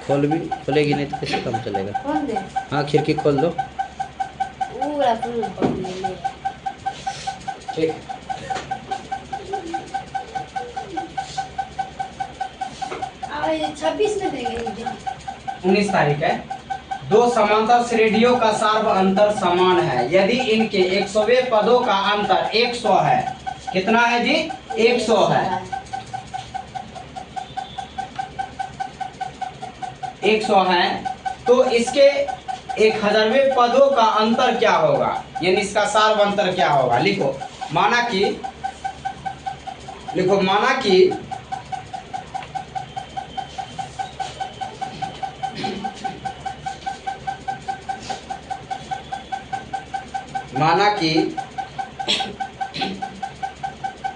खोल भी खोलेगी नहीं तो कैसे काम चलेगा। खोल दे। हाँ खिड़की खोल दो। पूरा फुल पकड़ ले। ठीक। ये 26 में देंगे। 19 तारीख है। दो समांतर श्रेणियों का सार्व अंतर समान है यदि इनके 100वें पदों का अंतर 100 है। कितना है जी? 100 है। 100 है तो इसके 1000वें पदों का अंतर क्या होगा, यानी इसका सार्व अंतर क्या होगा। लिखो माना कि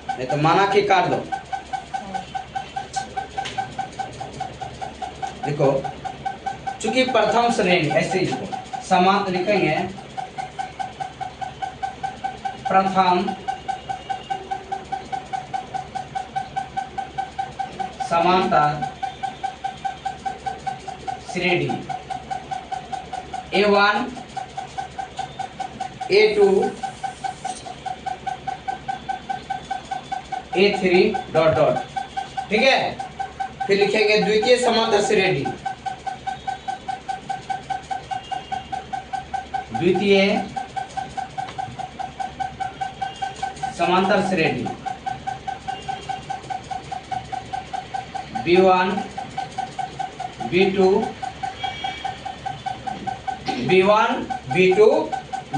नहीं तो माना कि काट दो। देखो चूंकि प्रथम श्रेणी ऐसे ही लिखो, समांतर लिखेंगे प्रथम समांतर श्रेणी A1 A2 A3 dot dot. ठीक है, फिर लिखेंगे द्वितीय समांतर श्रेणी, द्वितीय समांतर श्रेणी B1 B2 B1 B2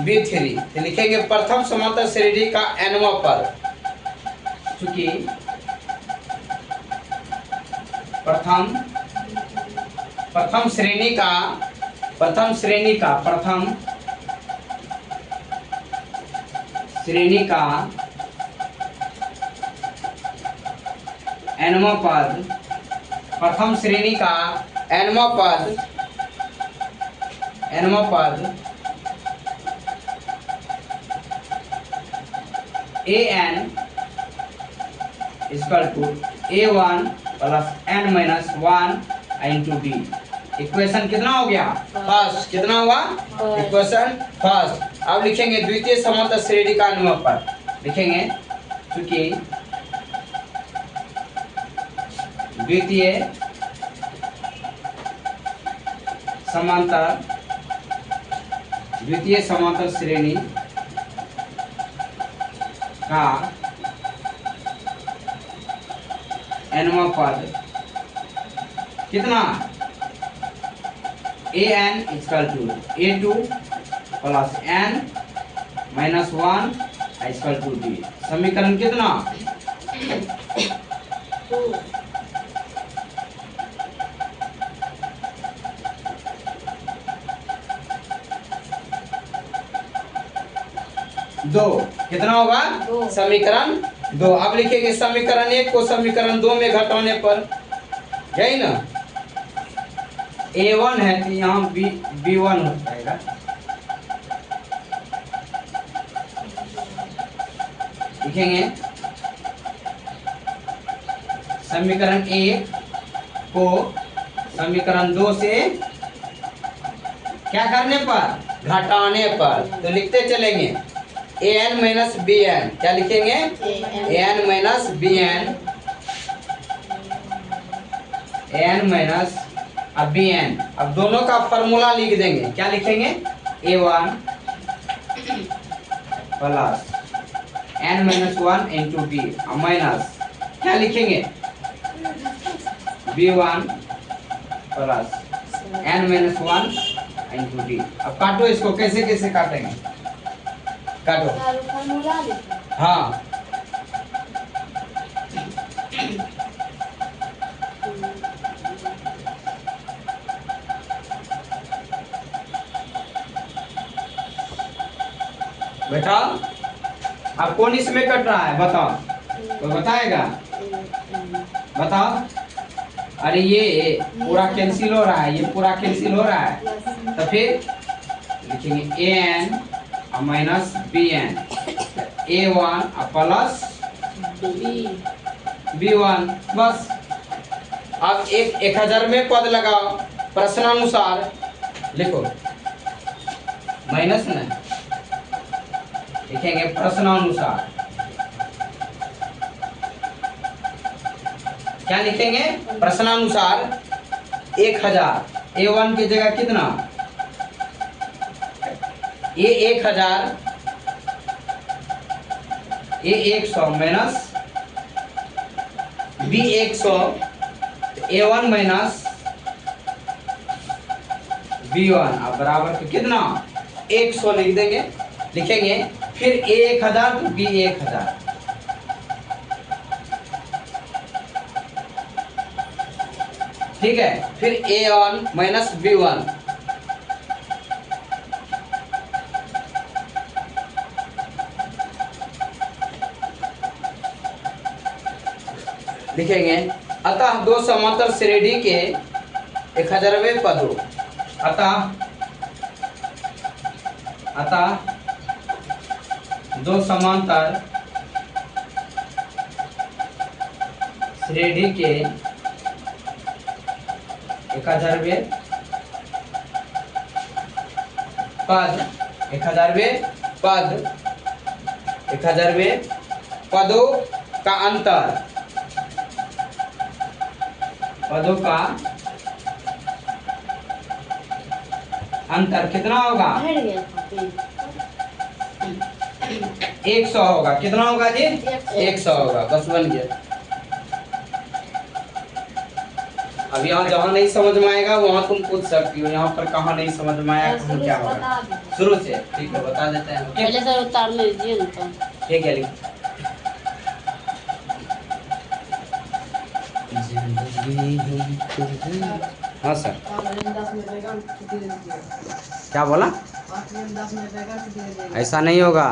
B3। तो लिखेंगे प्रथम समांतर श्रेणी का nवां पद, चूंकि प्रथम श्रेणी का nवां पद, प्रथम श्रेणी का nवां पद an equal to A1 plus n minus 1 into D. Equation कितना हो गया? फर्स्ट। कितना हुआ? Equation first. अब लिखेंगे द्वितीय समांतर श्रेणी का nवां पद, लिखेंगे क्योंकि द्वितीय समांतर श्रेणी का nवां पद कितना? an equal to A2 plus n minus 1 equal to D. समीकरण कितना? दो। कितना होगा? समीकरण 2। अब लिखेंगे समीकरण 1 को समीकरण 2 में घटाने पर, यही ना A1 है तो यहाँ B1 हो जाएगा। लिखेंगे समीकरण 1 को समीकरण 2 से क्या करने पर? घटाने पर। तो लिखते चलेंगे an माइनस bn। क्या लिखेंगे? an minus bn, an minus bn। अब दोनों का फॉर्मूला लिख देंगे। क्या लिखेंगे? A1 plus n minus 1 into b minus क्या लिखेंगे? B1 plus n minus 1 into D. अब काटो इसको, कैसे कैसे काटेंगे? काटो। हाँ बेटा, अब कौन इसमें कट रहा है बताओ, तो बताएगा? बताओ। अरे ये पूरा कैंसिल हो रहा है, ये पूरा कैंसिल हो रहा है, तो फिर लिखेंगे an minus bn, A1 plus B1। बस अब 1000 में पद लगाओ प्रश्नानुसार लिखो, माइनस न लिखेंगे प्रश्नानुसार। क्या लिखेंगे? प्रश्नानुसार 1000, A1 की जगह कितना? A 1000, A 100 minus B 100, A1 minus B1 अब बराबर के कितना? 100 लिख देंगे, लिखेंगे। फिर A 1000 तो B 1000, ठीक है। फिर A1 माइनस B1, लिखेंगे। अतः दो समांतर श्रेणी के 1000वें पदों, अतः दो समांतर श्रेणी के 1000वें पद, 1000वें पदों का अंतर, पदों का अंतर कितना होगा? 100 होगा। कितना होगा जी? 100 होगा। बस बन गया। अब यहाँ जहाँ नहीं समझ में आएगा वहाँ तुम पूछ सकती हो, यहाँ पर कहाँ नहीं समझ में आया कहाँ क्या होगा शुरू से, ठीक है बता देते हैं। पहले सर उतार लीजिए ना तो। ठीक है, लिख। हाँ सर, क्या बोला? ऐसा नहीं होगा।